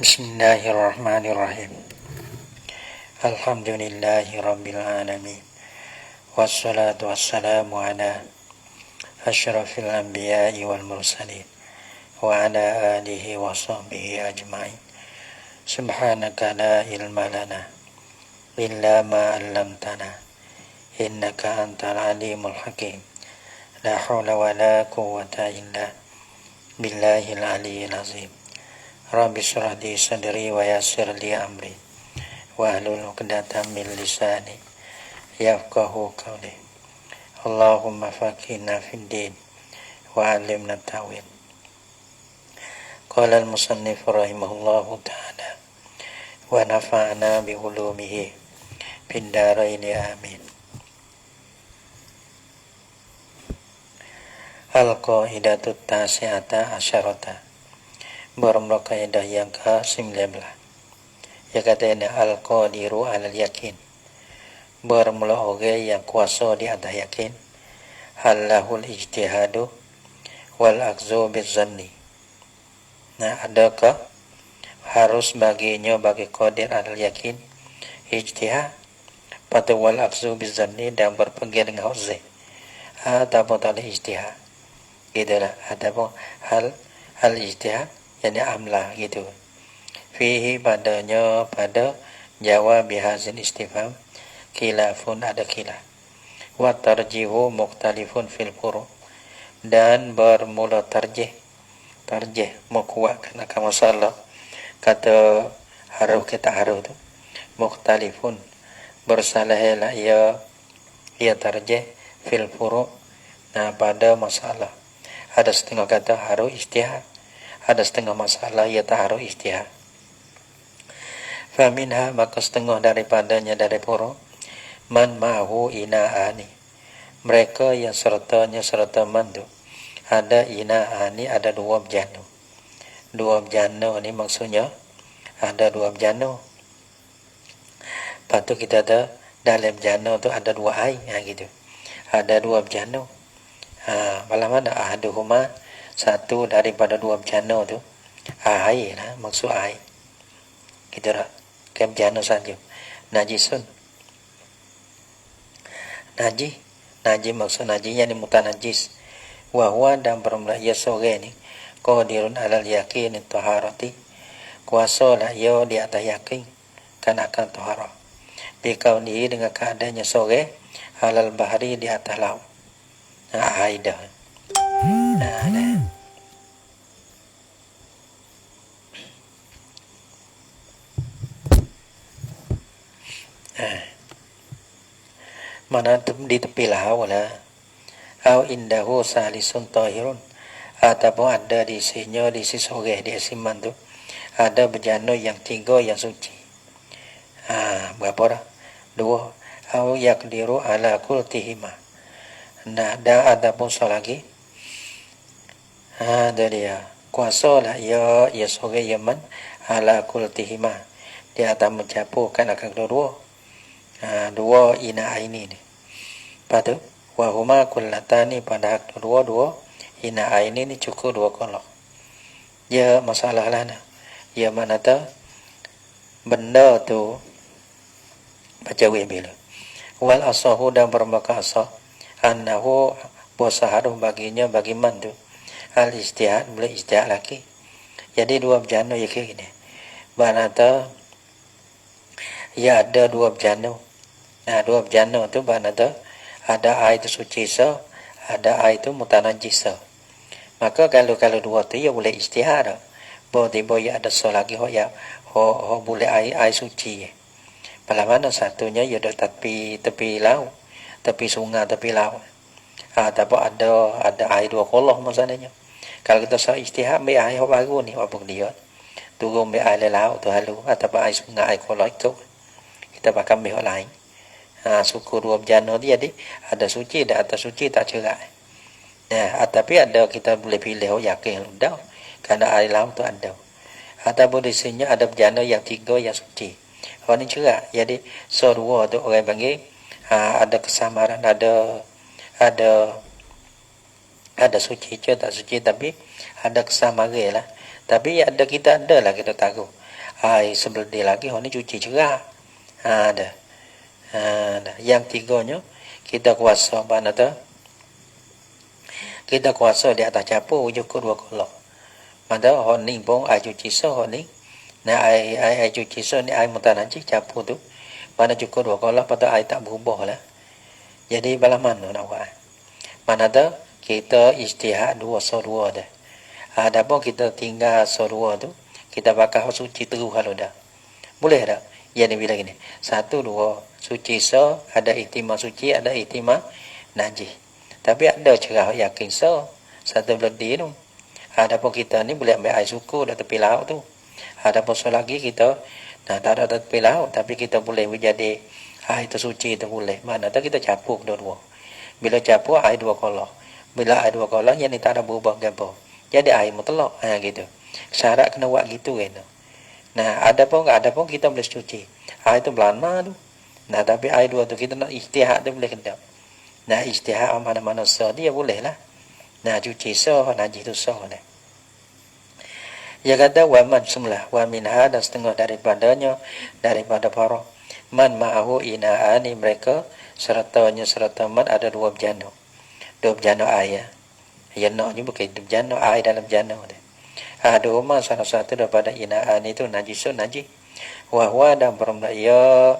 Bismillahirrahmanirrahim. Alhamdulillahi rabbil alamin. Wassalatu wassalamu ala asyrafil anbiya'i wal mursalin wa ala alihi wa sahbihi ajma'in. Subhanaka la ilma lana illa ma 'allamtana innaka antal alimul hakim. La haula wa la quwwata illa billahil aliyyil azim. Rabbi shrah li sadri wa yassir li amri wahlul 'uqdatam min lisani yafqahu qawli. Allahumma faqihna fid din wa 'allimna ta'wil. Qala al-musannif rahimahullahu ta'ala wa nafa'na bi ulumihi fid dharain amin. Al-qaidatut tasi'ata asyarata. Bermula kaidah yang ke-19. Ya katanya al-qadiru alal yakin. Bermula orang yang kuasa di atas yakin. Halahul ijtihadu wal akzu bizzanni. Nah, adakah harus baginya bagi qadir alal yakin ijtihad pada wal akzu bizzanni dan berpegang dengan huzzi. Ataupun tali ijtihad. Gitulah, ataupun hal ijtihad yani amlah gitu. Fihi padanya pada jawab bihazin istifham khilafun ada khilaf. Wa tarjihu mukhtalifun fil furu'. Dan bermula tarjih menguatkan akan masalah kata haruf kita haruf tu mukhtalifun bersalahilah ia tarjih fil furu'. Nah, pada masalah ada setengah kata haruf ijtihad, ada setengah masalah ia tak harus ijtihad. Faminha maka setengah daripadanya dari pura man ma'hu ina'ani. Mereka yang serta mandu ada ina'ani, ada dua bejana. Dua bejana ni maksudnya ada dua bejana. Lepas tu kita ada dalam bejana tu ada dua air gitu. Ada dua bejana. Malam ada ahaduhuma, satu daripada dua bejana tu air lah, maksud air gitu lah, kan bejana saja najisun, najis maksud najisnya ni mutanajis. Wahwa dan bermula ia sore ni qadirun alal yakin taharati, kuasa lah ia di atas yakin kan akan taharah bikauni dengan keadaannya sore halal bahari di atas laut. Air dah. Mana di tepi laut lah. Au indahu salisun tahirun. Ataupun ada di sini, di sisi sore, di asiman tu ada bejana yang tiga yang suci. Berapa dah? Dua. Au yakdiru ala kultihima. Nah, dan ada pun lagi. Ada dia kuasa lah ia sore Yaman ala kultihima, dia akan mencampurkan akan kedua dua ina ini ni. Lepas tu wahuma kullatani pada dua ina ini ni cukup dua kolok. Ya masalah lah nah. Ya mana tu benda tu baca bila wal asahu dan bermaka asah annahu bosaharuh baginya bagi man tu al ijtihad boleh ijtihad lagi. Jadi dua bejana ya kayak gini. Banata ya ada dua bejana. Nah, dua bejana tu banata ada air tu suci so, ada air tu mutanajis so. Maka kalau dua tu ya boleh ijtihad. Tiba ya ada so lagi ya boleh air suci. Pada mana satunya ya ada tepi laut, tepi sungai, tepi laut. Tapi ada air dua kolong maksudnya. Kalau kita sah ijtihad ambil air baru ni apa dia. Turun ambil air laut tu halu ataupun air sungai, air kolong itu. Kita pakai ambil lain. Suku dua bejana dia jadi ada suci dan atas suci tak cerai. Nah, tapi ada kita boleh pilih yakin dah kerana air laut tu ada. Ataupun di sini ada bejana yang tiga yang suci. Orang ni cerai. Jadi dua tu orang panggil ada kesamaran, ada suci je tak suci tapi ada kesamaan lah. Tapi ada kita ada lah kita tahu Air sebelum dia lagi ni cuci juga. Ada. Yang tiganya kita kuasa mana tu? Kita kuasa di atas capur ujuk dua kolok. Mana ni pun air cuci so ni. Nah air cuci so ni air mutan aja capur tu. Mana cukup dua kolok pada air tak berubah lah. Jadi bala mana nak buat? Mana tu kita istihad dua so dua dah. Ada pun kita tinggal so dua tu kita bakal suci terus kalau dah. Boleh tak? Jadi bila gini. 1 2 suci so ada ihtimal suci ada ihtimal najis. Tapi ada cerah yakin so satu berdi tu. Ada pun kita ni boleh ambil air suku dah tepi laut tu. Ada pun so lagi kita tak ada tepi laut tapi kita boleh menjadi air itu suci itu boleh. Mana tak kita capur dua-dua. Bila capur air 2 kolok. Bila air 2 kolok yang ni tak ada berubah gapo. Jadi air mutlak gitu. Syarat kena buat gitu kan. Nah, ada pun kita boleh cuci. Air tu belana tu. Nah, tapi air 2 tu kita nak istihad tu boleh kena. Nah, istihad mana-mana so dia boleh lah. Nah, cuci so najis tu so ni. Dia kata wa man semlah wa minha dan setengah daripada para man ma'ahu ina'ani mereka serta man ada 2 bejana. 2 bejana air. Yang naknya bukan bejana air dalam bejana tu. Aduma salah satu daripada inaan itu najisun najis. Wahwa dan permaya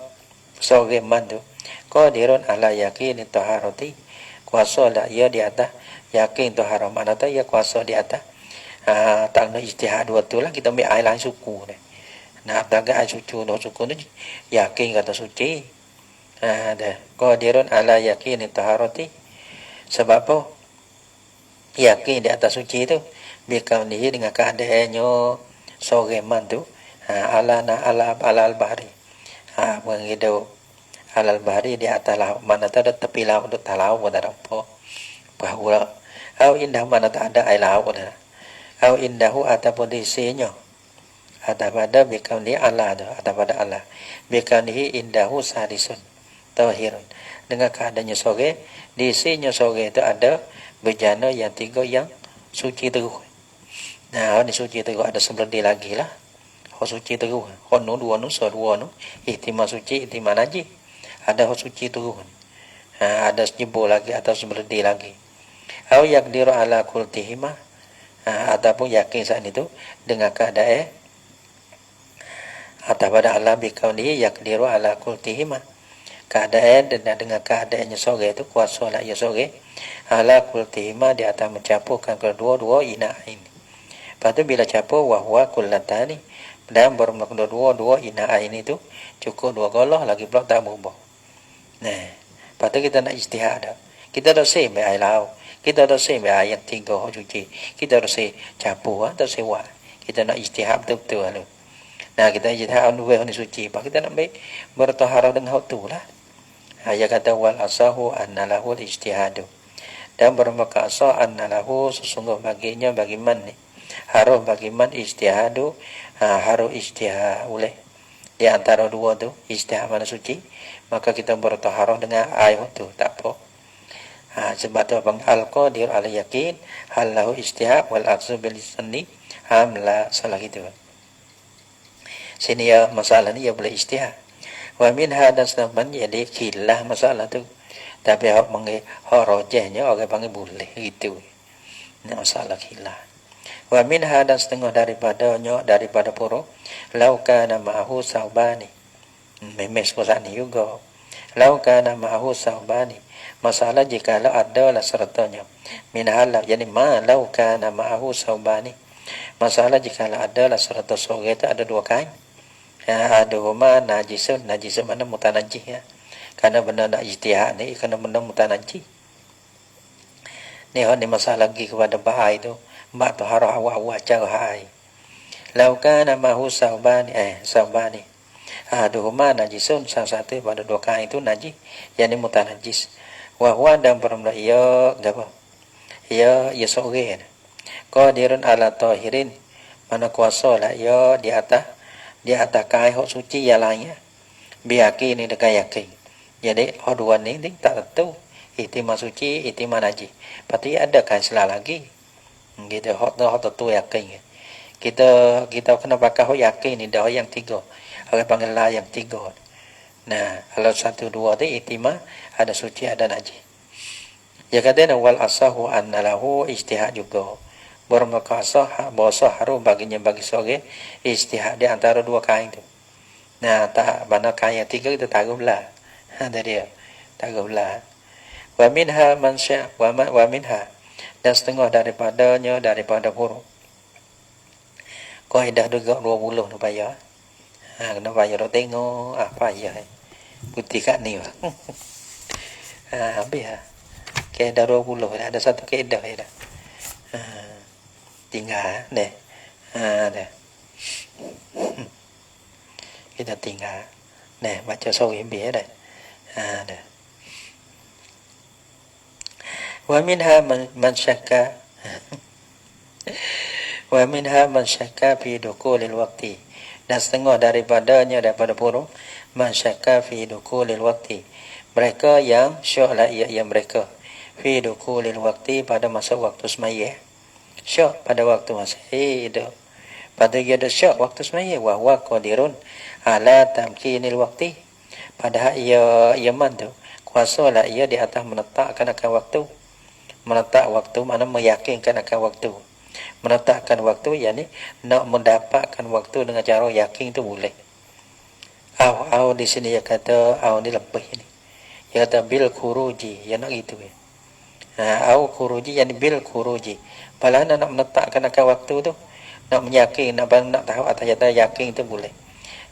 soge mandu. Qadirun ala yakin taharati. Kuasa lah ia di atas yakin taharam. Mana tahu ia kuasa di atas. Tak nak istihad 2 tu lah kita ambil air lain suku ni. Nak dagang air suci no suku ni yakin kata suci. Dah. Qadirun ala yakin taharati. Sebab apa? Yakin di atas suci tu. Bikau ni dengan keadaannya soreman tu ala al-bahri mengidu alal bahri di atas laut mana tak ada tepi laut untuk talau pada apa bahawa au indah mana tak ada air laut dah au indahu ataupun di sini ada pada bikau ni ala tu ada pada ala bikau ni indahu sadisun tahirun dengan keadaannya sore di sini sore itu ada bejana yang 3 yang suci terus. Nah, ni suci terus ada sebelum dia lagi lah. Ho suci terus. Ho no 2 no so 2 no. Ihtimal suci, ihtimal najis. Ada ho suci terus. Ada sejebur lagi atau sebelum dia lagi. Au yaqdiru ala kultihima. Ataupun yakin saat itu dengan keadaan atau pada Allah bikauni yaqdiru ala kultihima. Keadaan dan dengan keadaannya sore itu kuasa lah ya sore. Ala kultihima di atas mencampurkan kedua-dua ina ini. Lepas tu bila capur wahwa kullatani dan bermakna dua ina ini tu cukup 2 golah lagi pula tak berubah. Nah, lepas tu kita nak istihad dah. Kita dah say air laut. Kita dah say air yang 3 cuci. Kita dah say capur atau say wah. Kita nak istihad betul-betul. Nah, kita istihad dua ni suci. Lepas kita nak bertaharah dengan hal tu lah. Dia kata wal asahu anna lahu ijtihadu. Dan bermakna asah anna lahu sesungguh baginya bagi man ni. Harus bagi man ijtihadu, harus ijtihad oleh di antara 2 tu ijtihad mana suci, maka kita bertaharah dengan air tu tak apa. Sebab tu abang al-qadir ala yakin hal lahu ijtihad wal aqsu bil sunni hamla salah gitu. Sini ya masalah ni ya boleh ijtihad. Wa min hadan saman jadi khilaf masalah tu. Tapi hak panggil hak rajahnya orang panggil boleh gitu. Ni masalah khilaf. Wa minha dan setengah daripada pura lauka ma'ahu saubani memes kosan ni juga lauka ma'ahu saubani masalah jika ada lah sertanya minhala yani ma lauka ma'ahu saubani masalah jika ada lah serta sore itu ada 2 kain ada huma najisun mana mutanajih ya karena benda nak ijtihad ni karena benda mutanajih ni masalah lagi kepada bahai itu Mak taharah awak cara lau kana mahu saubani saubani aduhuma najisun salah satu pada 2 kain itu najis yang mutanajis wa huwa dan permula ya apa ya sore qadirun ala tahirin mana kuasa lah ya di atas kain hak suci yang lainnya biaki ni dengan yakin jadi hak 2 ni tak tentu ihtimal suci ihtimal najis pasti ada kain salah lagi gitu hot tu yakin Kita kena pakai yakin ni dah yang tiga. Orang panggil la yang tiga. Nah, kalau 1 2 tu ihtimal ada suci ada najis. Ya kata wal asahu anna lahu ijtihad juga. Bermaka asah bahasa harum baginya bagi seorang ijtihad di antara dua kain tu. Nah, tak mana kain yang tiga kita taruh belah. Tadi ya. Taruh belah. Wa minha man sya' wa minha dan setengah daripada huruf. Kaidah juga 20 tu payah. Kena payah dah tengok payah. Putih kat ni. Habis Kaedah 20 dah. Ada satu kaedah dah. Tinggal deh. Dah. Kita tinggal. Baca sorry biar dah. Dah. Wa minha man syakka wa minha man syakka fi dukulil waqti. Dan setengah daripada burung man syakka fi dukulil waqti. Mereka yang syaklah ia mereka fi dukulil waqti pada masa waktu semaya. Syak pada waktu masa itu. Pada dia ada syak waktu semaya wa huwa qadirun ala tamkinil waqti. Padahal ia mantu kuasa lah ia di atas menetapkan akan waktu. Menetap waktu mana meyakinkan akan waktu. Menetapkan waktu yakni nak mendapatkan waktu dengan cara yakin itu boleh. Au di sini dia kata au ni lebih ni. Dia kata bil khuruji, ya nak gitu ya. Au khuruji yakni bil khuruji. Padahal nak menetapkan akan waktu tu, nak meyakin, nak tahu atas kata yakin itu boleh.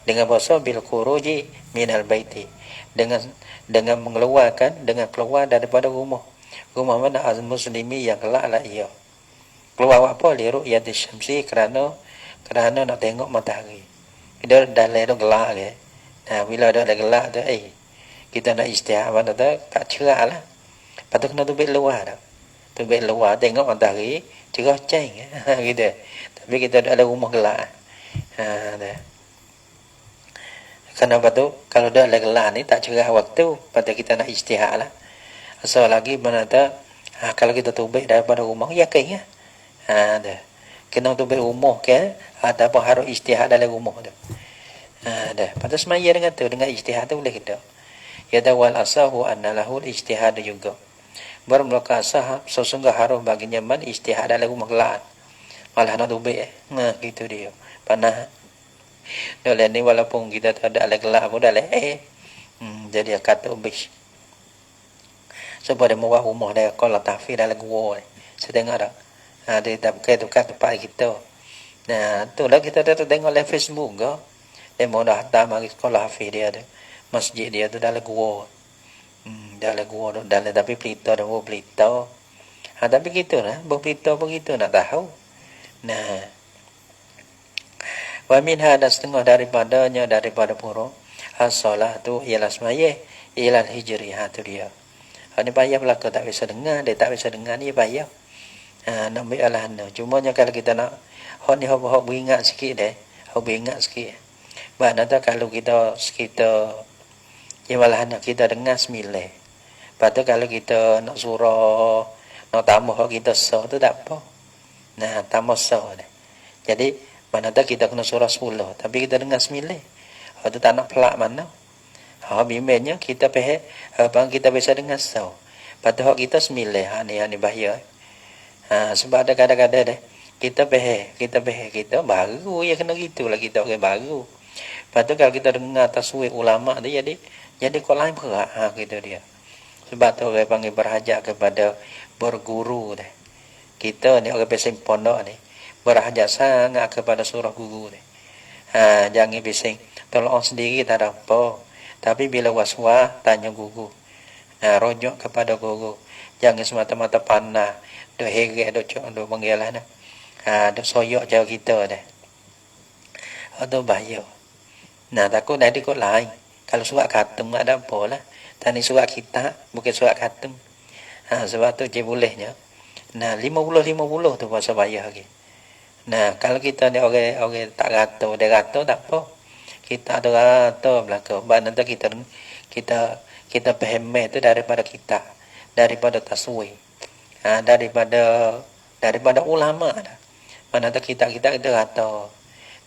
Dengan bahasa bil khuruji minal baiti. Dengan mengeluarkan, dengan keluar daripada rumah. Rumah mana al-muslimi yang kelaklah ia. Keluar apa? Liru yadi syamsi kerana nak tengok matahari. Dia dalam tu gelap ke. Bila dah gelap tu, kita nak istirahat mana tu, tak cerah lah. Lepas tu kena tubik luar dah. Tubik luar, tengok matahari, cerah ceng. Gitu. Tapi kita ada rumah gelap. Dah. Kenapa tu? Kalau dah gelap ni, tak cerah waktu. Lepas tu kita nak istirahat lah. Asal lagi mana tu, kalau kita tubik daripada rumah, yakin ya. Dah. Kena tubik rumah ke, ada apa harus istirahat dalam rumah tu. Dah. Lepas tu semaya dengan tu, dengan istirahat tu boleh kita. Ya wal asahu anna lahul ijtihad juga. Bermula asah sesungguh harus baginya man ijtihad dalam rumah gelap. Malah nak tubik gitu dia. Panah. Dalam ni walaupun kita tak ada gelap pun dah jadi kata ubis. Sebab dia mewah rumah dia kalau tahfiz dalam gua ni. Saya tengok dah. Dia tak pakai tukar tempat kita. Nah, tu lah kita dah tengok dalam Facebook ke. Dia mau dah hantar mari sekolah hafiz dia tu. Masjid dia tu dalam gua. Dalam gua tu dalam tapi pelita dah mau pelita. Tapi gitu lah, berpelita begitu nak tahu. Nah. Wa minha dan setengah daripada pura as-salah tu ialah semaya ialah hijriyah tu dia. Ini payah belaka tak bisa dengar, dia tak bisa dengar ni payah. Nak biarlah anda. Cumanya kalau kita nak hok beringat sikit deh. Hok beringat sikit. Maknanya kalau kita ya malah nak kita dengar semilai. Lepas tu kalau kita nak surah, nak tambah kita sah tu tak apa. Nah, tambah sah deh. Jadi maknanya kita kena surah 10, tapi kita dengar semilai. Hok tu tak nak pelak mana. Bimbingnya kita kita bisa dengar sah. Lepas tu hok kita semilai. Ni bahaya. Sebab ada kadang-kadang deh kita baru ya kena gitulah kita orang baru. Lepas tu kalau kita dengar tasawuf ulama tu jadi kau lain berat gitu dia. Sebab tu orang panggil berhajat kepada berguru deh. Kita ni orang bising pondok ni berhajat sangat kepada surah guru ni. Jangan bising tolong sendiri tak ada apa. Tapi bila was-was tanya guru. Rojok kepada guru. Jangan semata-mata panah. Dah heret dah cok dah panggil lah dah. Dah soyok jauh kita dah. Itu bahaya. Takut nanti kot lain. Kalau surat khatam ada apa lah. Tani surat kita bukan surat khatam. Sebab tu je bolehnya. 50-50 tu bahasa bahaya lagi. Kalau kita ni orang tak rata, dia rata tak apa. Kita ada rata belaka. Nanti kita faham tu daripada kita. Daripada tasawuf. Daripada ulama dah. Mana tak kita kata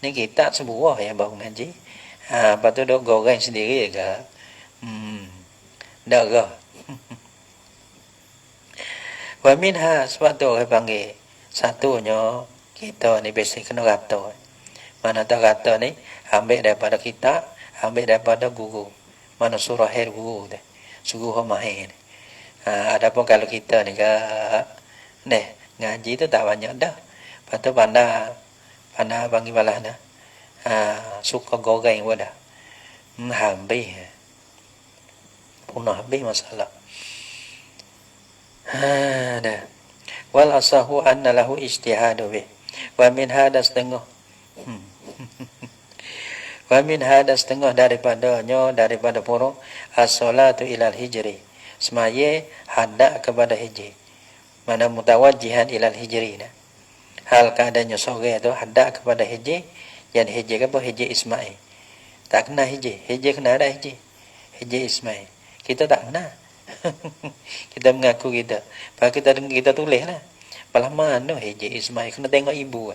ni kita sebuah yang baru ngaji. Lepas tu dok goreng sendiri ke. Dak ke. Wa minha sebab tu orang panggil satunya kita ni biasa kena kata. Mana tak kata ni ambil daripada kita, ambil daripada guru. Mana surah akhir guru tu. Suruh mahir. Adapun kalau kita ni ke ngaji tu tak banyak dah. Lepas tu pandai panggil balas dah. Suka goreng pun dah. Habis. Punah habis masalah. Dah. Wal asahu anna lahu ijtihadu bih. Wa min hada setengah. Wa min hada setengah daripada purung as-salatu ilal hijri. Semaya hadap kepada hijri. Mana mutawajjihan ilal hijri dah. Hal keadaannya sore tu hadap kepada hijri. Yang hijri ke apa? Hijri Ismail. Tak kena hijri. Hijri kena ada hijri. Hijri Ismail. Kita tak kena. Kita mengaku kita. Kalau kita tulis lah. Palah mana hijri Ismail. Kena tengok ibu.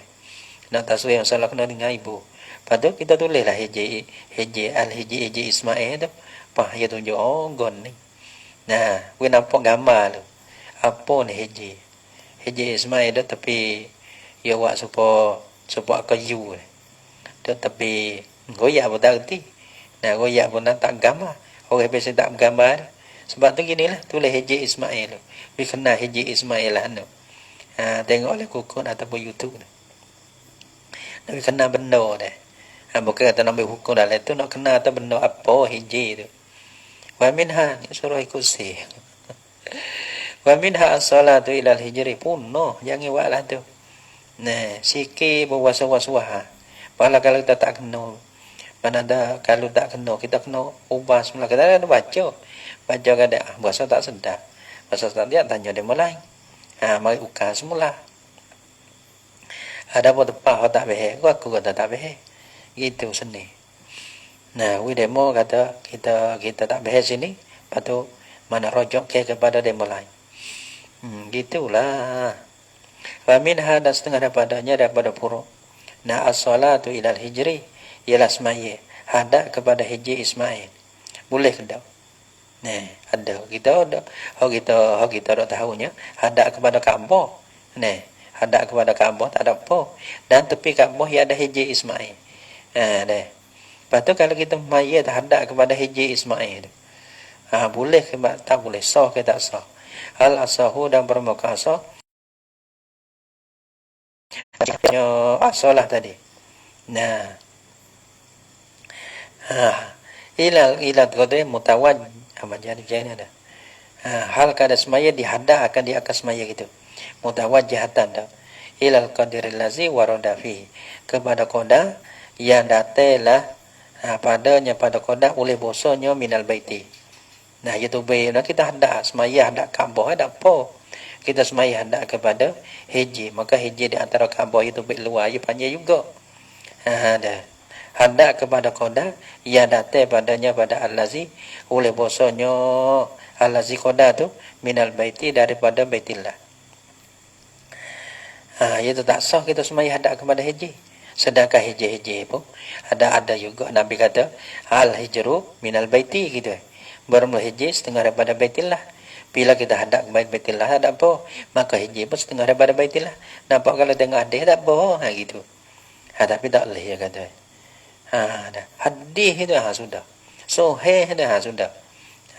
Nak taswir yang salah kena dengar ibu. Lepas tu kita tulis lah hijri Ismail tu. Pah dia tunjuk. Oh gon ni. Nah. We nampak gambar tu. Apa ni hijri. Hijri Ismail tu tapi. Dia buat supaya kayu ni. Tapi goyak pun tak erti. Nah, goyak pun tak gambar. Orang biasa tak gambar. Sebab tu ginilah tulis hijri Ismail tu. Dia kena hijri Ismail lah tu. Tengok oleh Kukun ataupun YouTube tu. Tapi kena benda dah. Bukan kata nak ambil hukum dalam tu nak kena atau benda apa hijri tu. Wa minha suruh ikut si. Wa minha as-salatu ilal hijri pun jangan buat lah tu. Nah, sikit berwas-was-was. Malah kalau kita tak kena, mana ada kalau tak kena, kita kena ubah semula. Kita ada baca kada bahasa tak sedap. Bahasa tak dia tanya dia mulai. Mari ukar semula. Ada apa tepat tak behek, aku kata tak behek. Gitu seni. Nah, we demo kata kita tak behek sini, lepas mana rojok kepada demo lain. Gitulah. Wa min hada setengah daripada puruk. Nah as-salatu ilal hijri ialah semaya hadap kepada hijri Ismail. Boleh ke tak? Nah, ada. Kita dah tahunya hadap kepada Kaabah. Nah, hadap kepada Kaabah tak ada apa. Dan tepi Kaabah ia ada hijri Ismail. Dah. Lepas tu kalau kita maya hadap kepada hijri Ismail. Boleh ke tak boleh? Sah ke tak sah? Al asahu dan bermuka sah. Asalah tadi. Nah. Ilal qadri mutawaj jadi ada. Hal kada semaya dihadap akan di akas semaya gitu. Mutawajjihatan dah. Ilal qadril lazi warada fi. Kepada qada yang datelah padanya pada qada oleh bosonyo minal baiti. Nah, itu baik. Nah, kita hadap semaya hadap Kaabah ada apa? Kita semaya hendak kepada hijri. Maka hijri di antara Kaabah itu baik luar. Ia panjang juga. Dah. Hendak kepada qada. Ia datang padanya pada al-lazi. Oleh bosonyo al-lazi qada tu. Minal baiti daripada baitillah. Itu tak sah kita semaya hendak kepada hijri. Sedangkan hijri pun. Ada juga Nabi kata. Al-hijru minal baiti gitu. Bermula hijri setengah daripada baitillah. Bila kita hadap ke Baitillah hadap apa? Maka hijri pun setengah daripada Baitillah. Nampak kalau tengok hadis tak apa? Gitu. Tapi tak boleh ya kata. Dah. Hadis itu sudah. Sahih dah sudah.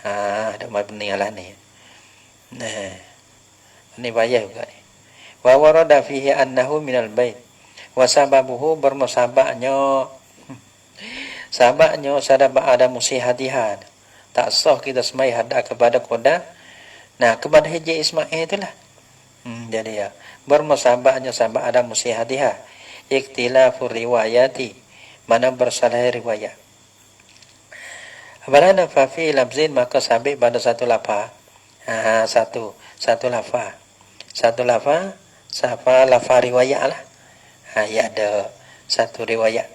Ada mai peninggalan ni. Nah. Ini payah juga ni. Wa warada fihi annahu minal bait. Wa sababuhu bermusabaknya. Sabaknya sadaba ada musihatihan. Tak sah kita semai hadap kepada qada. Nah, kepada hijri Ismail itulah. Jadi ya, bermusabahnya sabah ada musihatiha. Ikhtilafur riwayati. Mana bersalah riwayat. Abalana fa fi lafzin maka sabit pada satu lafaz. Satu lafaz. Satu lafaz, lafaz riwayat lah. Ya ada satu riwayat.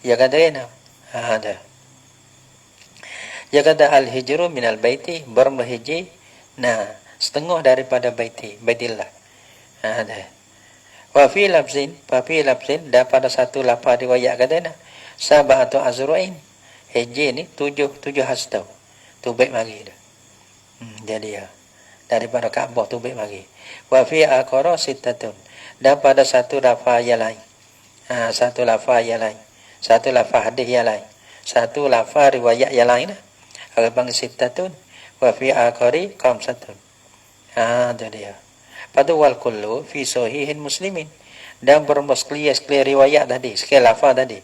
Ya kata ini. Ada. Ya kata al-hijru minal baiti bermuhijri. Nah, setengah daripada baitillah. Wa fi lafzin dan pada satu lafaz riwayat katanya sab'atu azru'in. Hijri ni tujuh hasta. Tu baik mari dah. Jadi ya. Daripada Kaabah tu baik mari. Wa fi akhara sittatun. Dan pada satu lafaz yang lain. Satu lafaz yang lain. Satu lafaz hadis yang lain. Satu lafaz riwayat yang lain lah. Orang panggil sittatun. Wa fi akhari khamsatun. Itu dia. Pada wal kullu fi sahihin muslimin. Dan bermuskliyah riwayat tadi. Sekali lafaz tadi.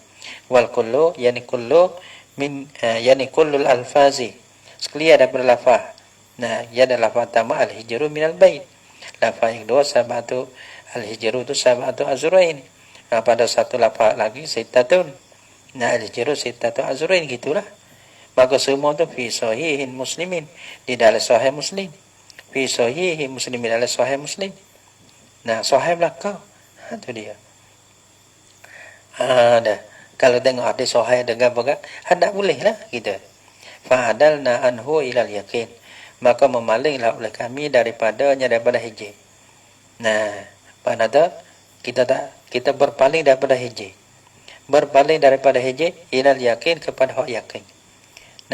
Wal kullu yani kullu min yani kullul alfazi. Sekali daripada lafaz. Nah, ia adalah lafaz pertama al-hijru minal bait. Lafaz yang kedua sab'atu al-hijru itu sab'atu azru'in. Pada satu lafaz lagi sittatun. Nah, al-hijru sittatu azru'in gitulah. Maka semua tu fi sahihin muslimin, di dalam sahih muslim. Fi sahihin muslimin, dalam sahih muslim. Nah, sahih belakang. Itu dia. Dah. Kalau tengok ada sahih dengan bagat, hendak boleh lah gitu. Fa'adalna anhu ilal yakin. Maka memalinglah oleh kami daripada hijri. Nah, pada tu kita berpaling daripada hijri. Berpaling daripada hijri ilal yakin kepada hak yakin.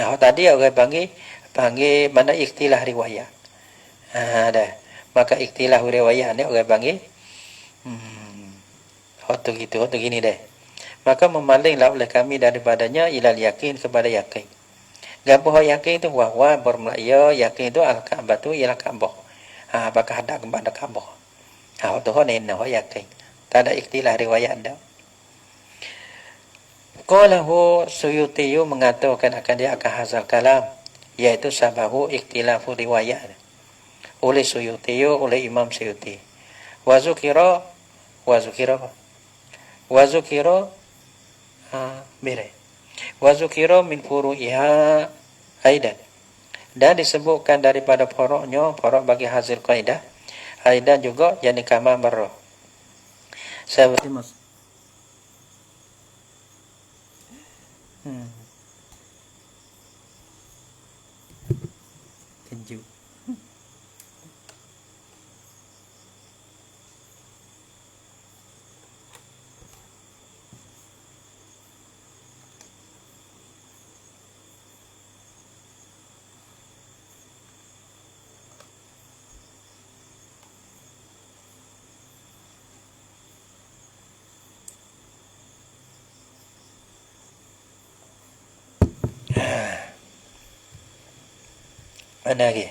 Nah, hak tadi orang panggil mana ikhtilah riwayat. Dah. Maka ikhtilah riwayat ni orang panggil hak tu gitu, hak tu gini deh. Maka memalinglah oleh kami daripadanya ilal yakin kepada yakin. Gapo yakin itu wahwa bermula yakin itu al-Ka'bah tu ialah Ka'bah. Apakah ada kepada Ka'bah? Tu hone yakin. Tak ada ikhtilah riwayat dah. Qalahu Suyuti mengatakan akan dia akan hazal kalam, yaitu sabahu ikhtilafu riwayat. Oleh Suyuti, oleh Imam Suyuti. Wa zukira bire. Wa zukira min furu'iha aidan. Dan disebutkan daripada poroknya, porok bagi hasil kaidah. Aidan juga yani kama marrah. Seperti mas. Keju. Mana lagi?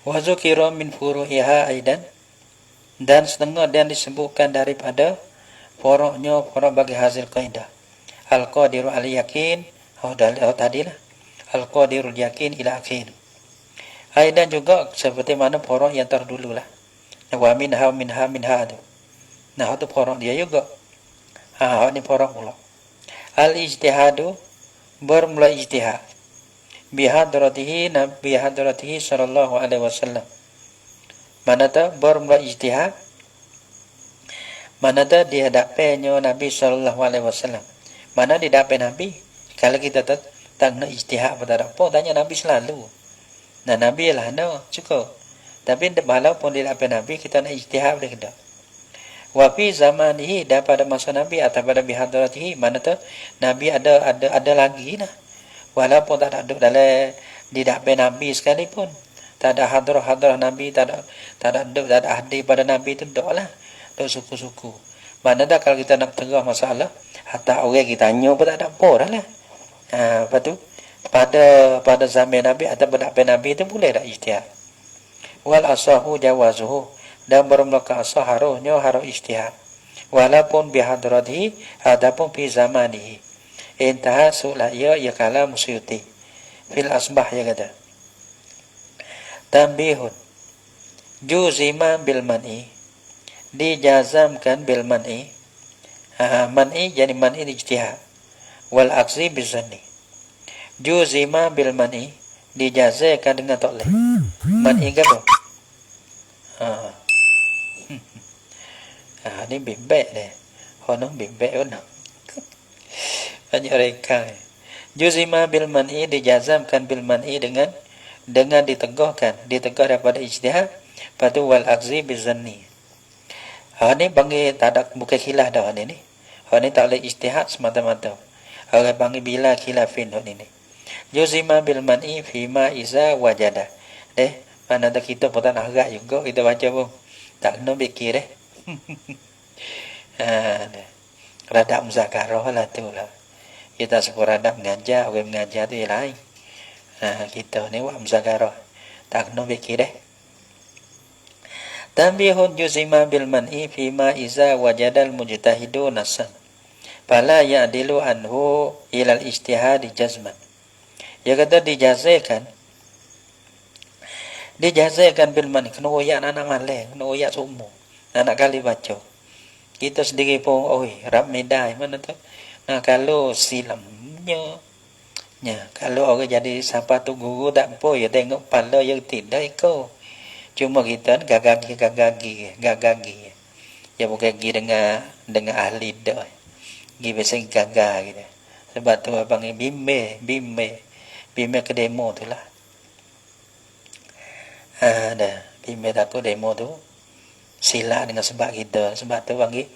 Wa zukira min furu'iha aidan, dan setengah dan disebutkan daripada poroknya porok bagi hasil kaidah. Al-qadiru al-yakin, tadilah. Al-qadirul yakin ila akhir. Aidan juga seperti mana porok yang terdululah. Wa minha tu. Nah, itu porok dia juga. Ini porok pula. Al-ijtihadu bermula ijtihad bihadratihi sallallahu alaihi wasallam. Mana tu bermula ijtihad? Mana tu di hadapannya Nabi sallallahu alaihi wasallam. Mana di hadapan Nabi? Kalau kita tak nak ijtihad pada apa, tanya Nabi selalu. Nah, Nabi lah cukup. Tapi walaupun di hadapan Nabi kita nak ijtihad boleh tidak? Wa fi zamanihi, dan pada masa Nabi atau pada bihadratihi, mana tu Nabi ada lagi lah. Walaupun tak ada dalam di hadapan Nabi sekalipun, tak ada hadrah Nabi, tak ada hadir pada Nabi tu lah. Dok suku-suku. Mana dah kalau kita nak terang masalah, hatta orang kita tanya pun tak ada apa dah lah. Lepas tu pada zaman Nabi atau pada hadapan Nabi tu boleh tak ijtihad. Wal asahu jawazuhu, dan bermula asah harus ijtihad. Walaupun bihadratihi adapun fi zamanihi. Intaha su'la ya kalam Suyuti fil asbah ya kata. Tambihun juzima bil man'i, dijazamkan bil man'i. Man'i jadi man'i ijtihad. Wal aksi bizanni. Juzima bil man'i, dijazakan dengan tak boleh. Man'i apa? Ini bimbek deh. Honong bimbek honong. Banyak reka. Juzima bil man'i, dijazamkan bil man'i dengan dengan ditegah daripada ijtihad, patu wal akhzi bizanni. Ni panggil tak ada bukan khilaf dah ni. Ni tak boleh ijtihad semata-mata. Orang panggil bila khilafin ni. Yuzima bil man'i fima iza wajada. Mana tak kita pun tak nak agak juga kita baca pun. Tak kena fikir radab muzakarah lah tu lah. Kita suka radab mengajar, orang mengajar tu yang lain. Kita ni buat muzakarah. Tak kena fikir Tanbihun yuzima bil man'i fima iza wajadal mujtahidu nasan. Fala ya'dilu anhu ilal ijtihadi jazman. Dia kata dijazaikan bil man'i. Kena oyak anak malai, kena oyak semua. Anak kali baca. Kita sendiri pun, rap medai mana tu. Nah, kalau silamnya, kalau orang jadi siapa tu guru tak apa, ya tengok pala yang tidak ikut. Cuma kita gagagi. Ya bukan gigi dengan ahli dah. Gigi biasa gagah gitu. Sebab tu abang bime ke demo tu lah. Bime takut demo tu sila dengan sebab kita. Sebab tu panggil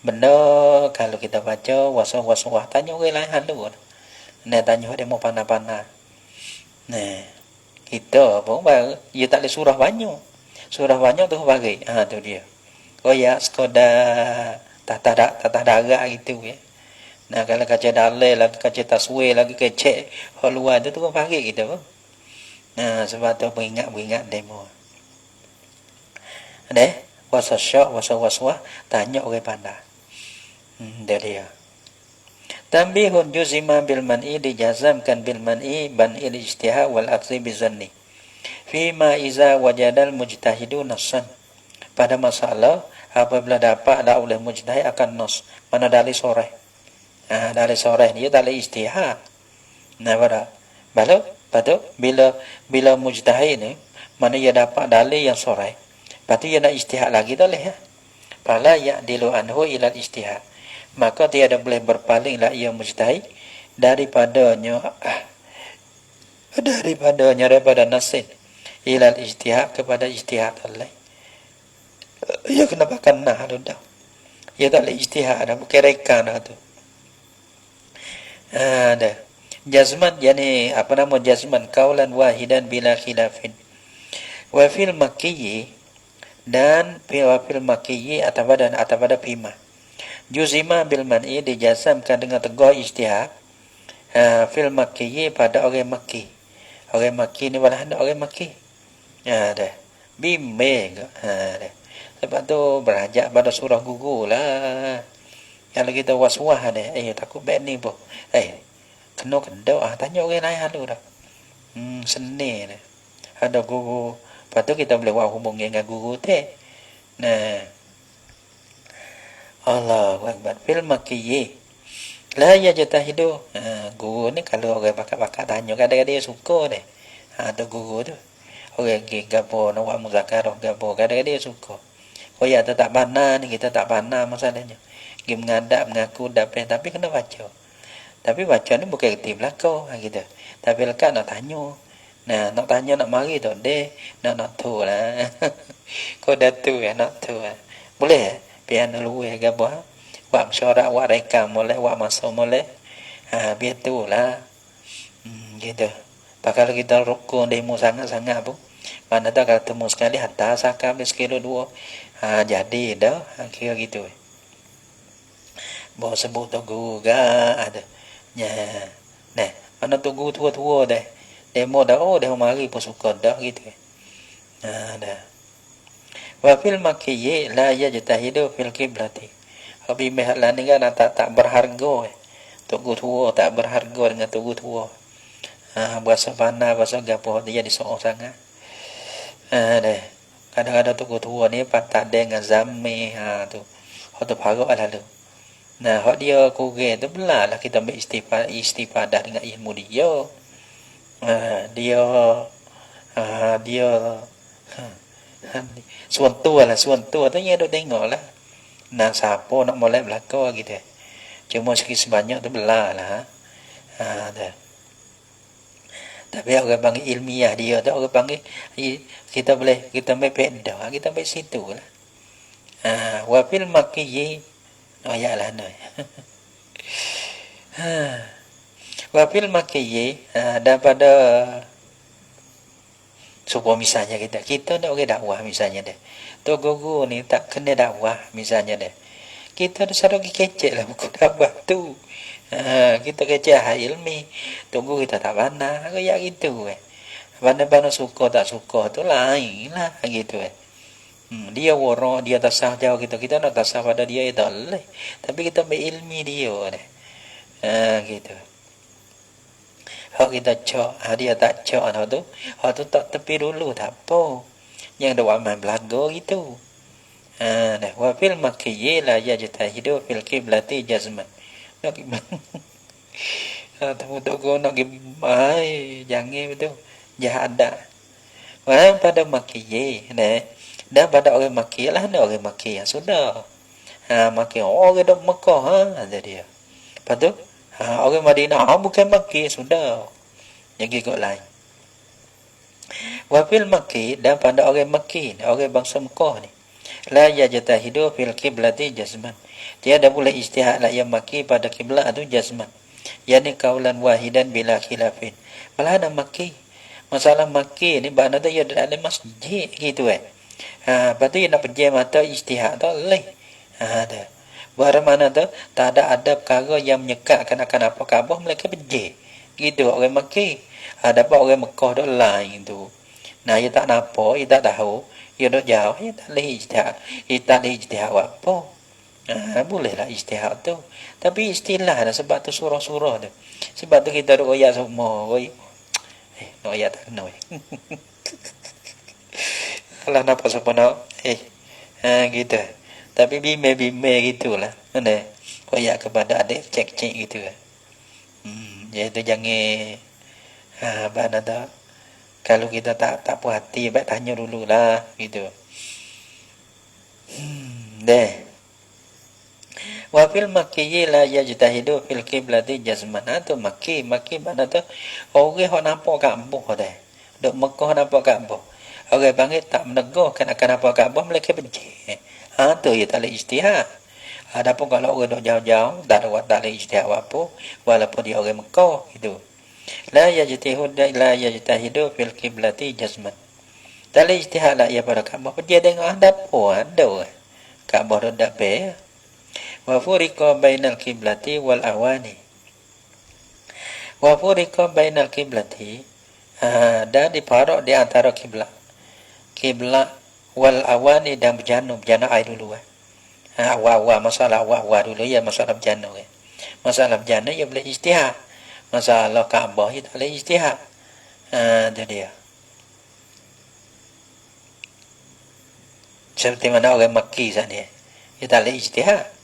benda kalau kita baca wasah tanya orang lain halu. Tanya demo panah-panah. Kita pun dia tak boleh surah banyak. Surah banyak tu bagi. Tu dia. Ya sekadar tatah darah gitu ya. Nah, kalau kaca dalil lagi, kaca taswir lagi, kecek luar tu kan bagi kita pun. Nah, sebab tu beringat demo. Wasasyak, wasah tanya orang pandai. Dia. Tanbihun juzima bil man'i dijazamkan bil man'i ban'il ijtihad wal akhzi bizanni. Fima iza wajadal mujtahidu nassan. Pada masalah apabila dapat ada oleh mujtahid akan nas. Mana dalil soreh. Dalil soreh dia dalil ijtihad. Betul bila mujtahid ni mana ia dapat dalil yang soreh. Lepas tu ia nak ijtihad lagi tak boleh. Fala ya'dilu anhu ilal ijtihad. Maka tiada boleh berpalinglah ia mujtahid daripada nasin ilal ijtihad kepada ijtihad Allah. Ya kenapa kena tu dah. Ya tak boleh ijtihad dah, bukan reka dah tu. Jazman yani jazman qaulan wahidan bila khilafin. Wa fil makiyyi dan fil makiyyi atabada fima. Juzima bil man'i dijazamkan dengan teguh ijtihad. Fil makiyyi pada orang Makki. Orang Makki ni malah orang Makki. Bime. Sebab tu berajak pada surah guru lah. Kalau kita was-was takut bad ni pun. Kena tanya orang lain halu dah. Seni dah. Ada guru. Lepas tu kita boleh buat hubungi dengan guru tu. Allahu Akbar. Fil makiyyi la yajtahidu. Guru ni kalau orang bakat-bakat tanya kadang-kadang dia suka deh. Tu guru tu. Orang gapo nak buat muzakarah gapo kadang-kadang dia suka. Ya tak pandai ni, kita tak pandai masalahnya. Dia mengadap mengaku dapat tapi kena baca. Tapi baca ni bukan erti belaka gitu. Tapi lekat nak tanya. Nak tanya nak mari tu nak tu lah. Kau dah tu nak tu. Boleh biar luwe gapo. Buat syarat, buat rekam boleh, buat masa boleh. Biar tu lah. Gitu. Kalau kita rukun demo sangat-sangat pun. Mana tak kalau temu sekali hantar sakam di sekilo dua. Jadi dah. Kira gitu. Bawa sebut tu guru ada. Mana tu guru tua-tua dah. Demo dah. Dah mari pun suka dah gitu. Dah. Wa fil makiyyi la yajtahidu fil qiblati. Habis mehlan ni kan tak berharga. Tugu tua tak berharga dengan tugu tua. Bahasa pandai, bahasa gapo dia jadi seorang sangat. Kadang-kadang tugu tua ni tak dengan zami tu. Hak tu parok lalu. Hak dia kurang tu belah kita ambil istifadah dengan ilmu dia. Dia suan tua tu dia duk tengoklah. Siapa nak molek belaka gitu. Cuma sikit sebanyak tu belah lah. Tapi orang panggil ilmiah dia tu orang panggil kita main pedah, kita main situ lah. Wa fil makiyyi ayat lah no. Wa fil makiyyi daripada supaya misalnya kita nak orang dakwah misalnya deh. Tu guru ni tak kena dakwah misalnya deh. Kita ada satu kecek lah buku dakwah tu. Kita kecek ilmi. Tunggu kita tak pandang. Kayak gitu Pandang-pandang suka tak suka tu lain lah gitu Dia warna, dia tasah jauh kita nak tasah pada dia itu boleh. Tapi kita ambil ilmi dia deh. Gitu. Hak kita cak, dia tak cak tu. Hak tu tak tepi dulu tak apa. Yang doa main belaga gitu. Dah wa fil makiyyi la yajtahidu fil qiblati jazman. Nak tahu tu nak jangan betul. Jahat dah. Wah pada makiyyi dan pada orang Makki lah ada orang Makki yang sudah. Makki orang dok Mekah ada dia. Lepas tu orang Madinah bukan Makki sudah. Yang ikut lain. Wa fil Makki dan pada orang Makki, orang bangsa Mekah ni. La yajtahidu fil qiblati jazman. Tiada boleh ijtihad lah yang Makki pada kiblat tu jazman. Yani kaulan wahidan bila khilafin. Malah ada Makki. Masalah Makki ni makna tu dia ada masjid gitu lepas tu dia nak pergi mata ijtihad tu boleh. Ada. Buat mana tu tak ada perkara yang menyekatkan akan apa Kaabah mereka pergi. Gitu orang Makki. Dapat orang Mekah tu lain tu. Nah, dia tak nampak, dia tak tahu, dia dok jauh, dia tak boleh ijtihad. Dia tak boleh ijtihad apa. Bolehlah ijtihad tu. Tapi istilah dah sebab tu surah-surah tu. Sebab tu kita dok ayat semua. Nak ayat tak kena. Kalau nak pasal nak gitu. Tapi bime gitulah. Mana? Ayat kepada adik cek-cek gitu. Jadi jangan mana tak. Kalau kita tak puas hati, baik tanya dululah gitu. Deh. Wa fil makki la yajtahidu fil qiblati jazman. Tu Makki mana tu? Orang hok nampak Kaabah dah. Dok Mekah nampak Kaabah. Orang panggil tak menegurkan akan apa Kaabah mereka benci. Tu dia tak boleh ijtihad. Adapun kalau orang dok jauh-jauh tak boleh ijtihad apa walaupun dia orang Mekah gitu. La yajtahidu fil qiblati jazman. Tak boleh ijtihad lah ia pada Kaabah. Dia tengok ada Kaabah dah dapat. Wa furiqa bainal qiblati wal awani. Wa furiqa bainal qiblati dan diparok di antara kiblat wal awani dan berjana air dulu masalah dulu ya masalah berjana masalah berjana ya boleh ijtihad. Masalah Kaabah ya tak boleh ijtihad. Itu dia. Seperti mana orang Makki sana ya tak boleh ijtihad.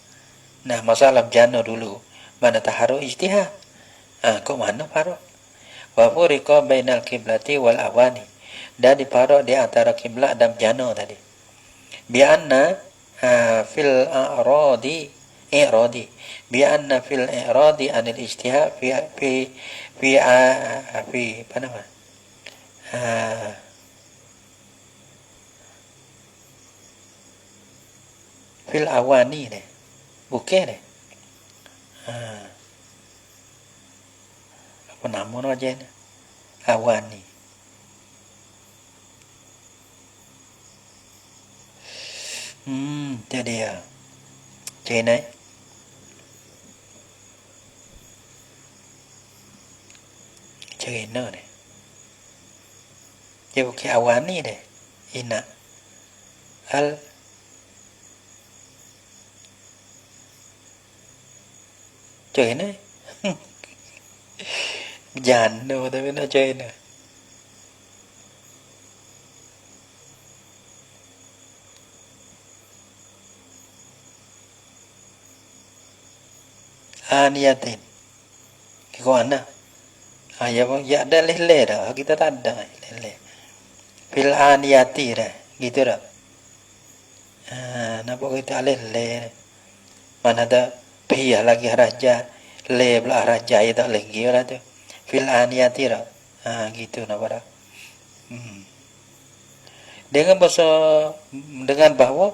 Nah, masalah berjana dulu mana taharuh ijtihad. Kok mana farok? Wa furiqa bainal qiblati wal awani. Dan diparok di antara kiblat dan berjana tadi. Bi'anna fil i'radi bi'anna fil i'radi anil ijtihad fi apa nama? Fil awani deh. Bukan deh. Apa nama aja ni? Awani. Itu dia. Cik ni. Cerita ni. Dia bukan awani deh. Ina. Chơi này dàn đâu tôi biết nó chơi nè aniyatin cái con nào ya ada lele dah kita tak ada lele fil aniyati dah gitu dah nampak kita lele mana ada pihak lagi raja le belah raja itu lagi lah tu fil aniyati dah Gitu nak pada. Dengan bahasa dengan bahwa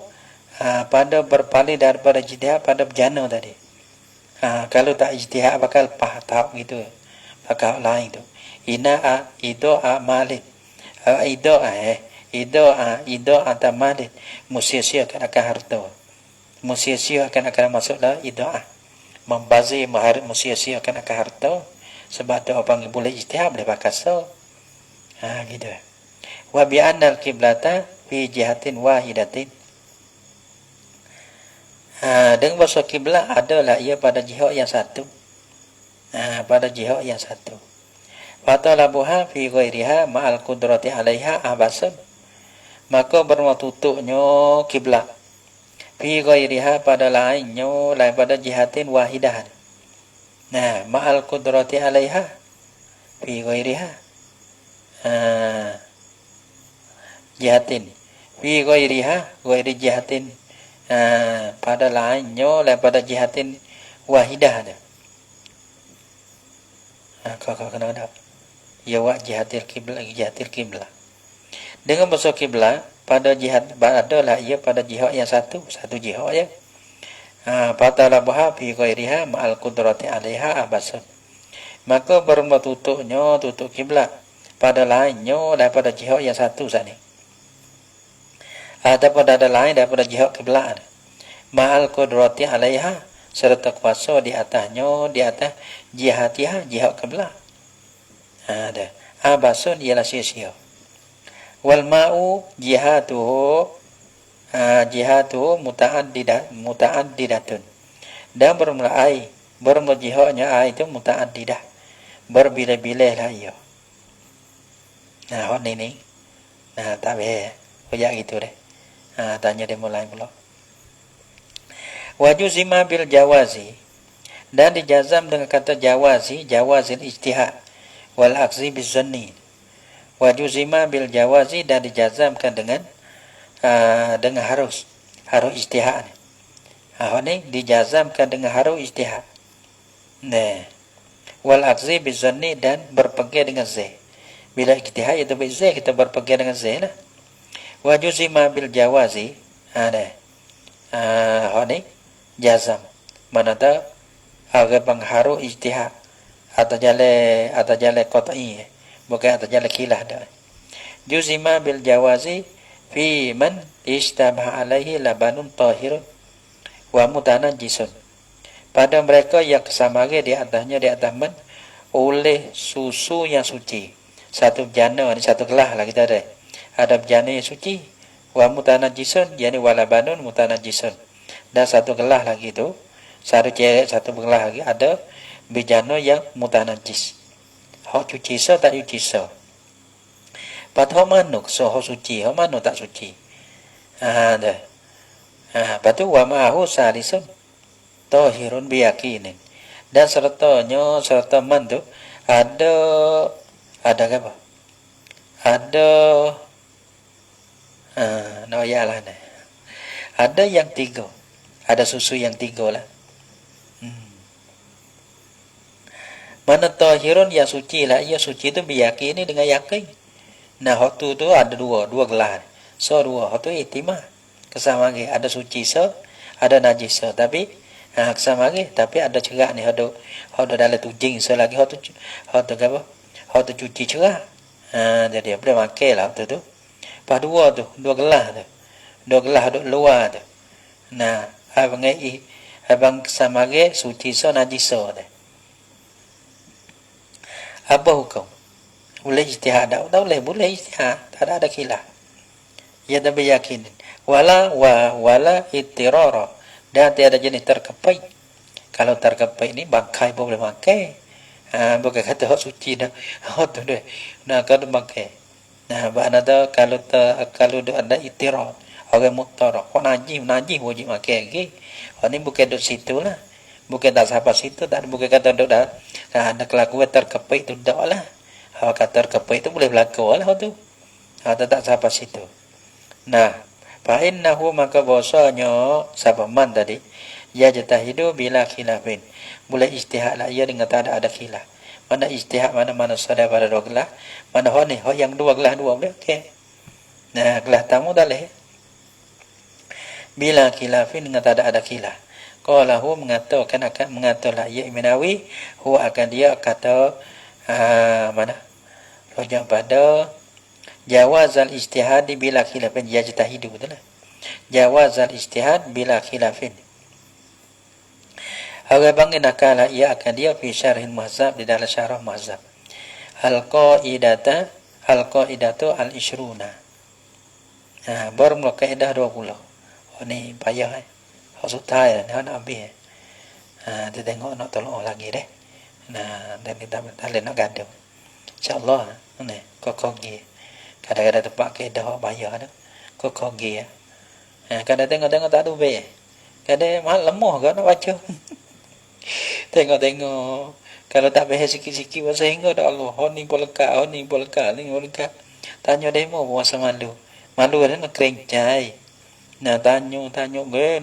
pada berpaling daripada ijtihad pada berjana tadi. Kalau tak ijtihad bakal tahu gitu. Bakal lain tu. Ido malik. Ido malik. Musia-sia akan harta. Musia-sia akan masuklah idoa. Membazir maharat musia-sia akan harta. Sebab tu orang boleh ijtihad boleh pakai so. Gitu. Wa bi anna al-qiblata fi jihatin wahidatin. Dengan bahasa kiblat adalah ia pada jihad yang satu. Pada jihad yang satu. Wa talabuha fi ghairiha ma'al qudrati 'alaiha abasan. Maka bermatutuknya kiblat fi ghairiha pada lainnya lain pada jihatin wahidah. Ma'al qudrati 'alaiha fi ghairiha jihatin fi ghairi jihatin pada lainnya daripada jihatin wahidah ada. Kau kena ada. Ya wa jihatil kiblat. Dengan bahasa kiblat pada jihad adalah ia pada jihad yang satu jihad ya. Fatalabaha fi ghairiha ma'al qudrati 'alaiha abasun. Maka tutup kiblat pada lainnya daripada jihad yang satu saat ni. Ataupun ada lain daripada jihad kiblat. Ma'al qudrati 'alaiha serta kuasa di atasnya di atas jihatiha jihad kiblat. Ada. Abasun ialah sia-sia. Wal ma'u jihatuhu muta'addidatun. Dan bermula jihadnya air itu muta'addidah. Berbilih-bilih lah ia. Hot ni. Tak boleh. Kayak gitu deh. Tanya dia mulai pula. Wajuzima bil jawazi. Dan dijazam dengan kata jawazil ijtihad. Wal aksi bizanni. Wajuzima bil jawazi dan dijazamkan dengan harus ijtihad. Ini dijazamkan dengan harus ijtihad. Wal aksi bizanni dan berpegang dengan zah. Bila ijtihad itu bizah kita berpegang dengan zah lah. Wajuzima bil jawazi ini jazam. Mana tahu agak pengharu ijtihad atau jale qat'i bukan atau jale khilah dah. Juzima bil jawazi fi man istabah alaihi labanun tahirun wa mutanajjisun. Pada mereka yang kesamanya di atas man oleh susu yang suci. Satu jana ni satu gelas lah kita ada. Ada jana yang suci wa mutanajjisun yakni walabanun mutanajjisun. Dan satu gelas lagi tu satu gelas lagi ada bijana yang mutanajjis. Hak cuci so tak cuci so. Padahal manuk so hak suci, hak manuk tak suci. Dah. Patu wa ma'ahu salisun tahirun biyaqinin. Dan serta man tu ada apa? Ada yang tiga. Ada susu yang tiga lah. Mana tahirun yang suci lah. Ia suci tu biyakin ni dengan yakin. Nah, waktu tu ada dua gelas. So, dua. Waktu ihtimah. Kesama lagi. Ada suci so, ada najis so. Tapi, kesama lagi. Tapi ada cerak ni. Waktu dalam tu jing so lagi. Waktu apa? Waktu cuci cerak. Jadi, boleh makan lah waktu tu. Lepas dua gelas tu. Dua gelas duduk luar tu. Nah, abang kesama lagi suci so, najis so tu. Apa hukum? Boleh ijtihad tak? Tak boleh ijtihad. Tak ada khilaf. Ya tapi yakin. Wala ittirara. Dan tiada jenis terkepai. Kalau terkepai ni bangkai pun boleh makan. Bukan kata hak suci dah. Hak tu dah. Nah, kalau makan. Nah, ada kalau ada ittirar. Orang mutara. Hak najis wajib makan lagi. Hak ni bukan duduk situ lah. Bukan tak sampai situ, bukan kata duduk dah. Ada kelakuan terkepai tu tak lah. Kalau kata terkepai tu boleh berlaku lah tu. Tak sampai situ. Nah, fa'innahu maka bahasanya sabaman tadi. Ya jatahidu bila khilafin. Boleh ijtihad lah ia dengan tak ada khilaf. mana ijtihad, mana sadar pada dua gelas, mana hon ni, yang dua gelas dua boleh, okey. Nah, gelas tamu dah leh. Bila khilafin dengan tak ada khilaf. Qala hu mengatakan akan mengatalah ya Iminawi huwa akan dia kata mana? Rojak pada jawazal ijtihad bila khilafin yajtahidu betul lah. Jawazal ijtihad bila khilafin. Orang bangin akala ia akan dia fi syarhin mazhab di dalam syarah mazhab. Al-qaidatu al-ishruna. Baru mula kaedah 20. Oh ni payah Hak sutai dah nak habis. Dia tengok nak tolong lagi deh. Nah, dan kita boleh nak gaduh. Insya-Allah ni kokogi. Kadang-kadang tempat kaedah bayar dah. Kokogi ya. Kadang tengok tak ada be. Kadang mahal lemah ke nak baca. Tengok kalau tak faham sikit-sikit bahasa hingga dah Allah. Ni boleka. Tanya demo puasa malu. Malu ada nak kerencai. Nah tanya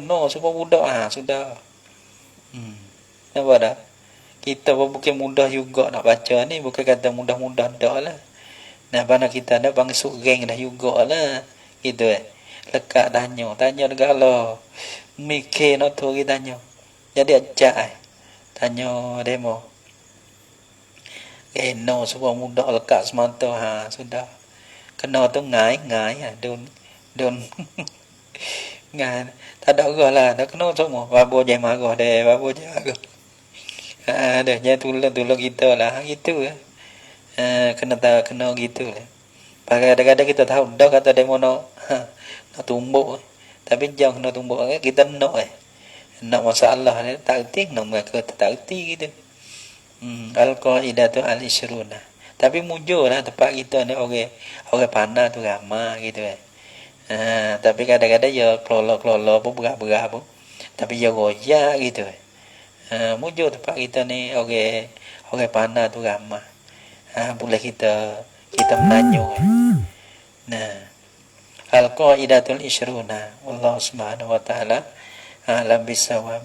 no semua mudah sudah. Apa dah? Kita bukan mudah juga nak baca ni, bukan kata mudah-mudah dah lah. Nah mana kita dah bangsuk geng dah juga lah. Gitu lekat tanya segala. Mikir nak tu kita tanya. Jadi ajak tanya demo. No semua mudah lekat semata sudah. Kena tu ngai don ngan tak ada orang lah dah kena semua babo jangan marah deh babo jaga dah jangan tolong kita lah gitu kena gitu lah kadang-kadang kita tahu dah kata demo nak tumbuk tapi jangan kena tumbuk kita nak masalah tak erti nak mereka tak erti gitu al-qaidatu al-ishruna tapi mujur lah tempat kita ni orang pandai tu ramai gitu tapi kadang-kadang ya kelola pun berat pun tapi ya royak gitu mujur tempat kita ni orang pandai tu ramai boleh kita menanyo nah al-qaidatul ishruna wallahu subhanahu wa ta'ala alam bisawab.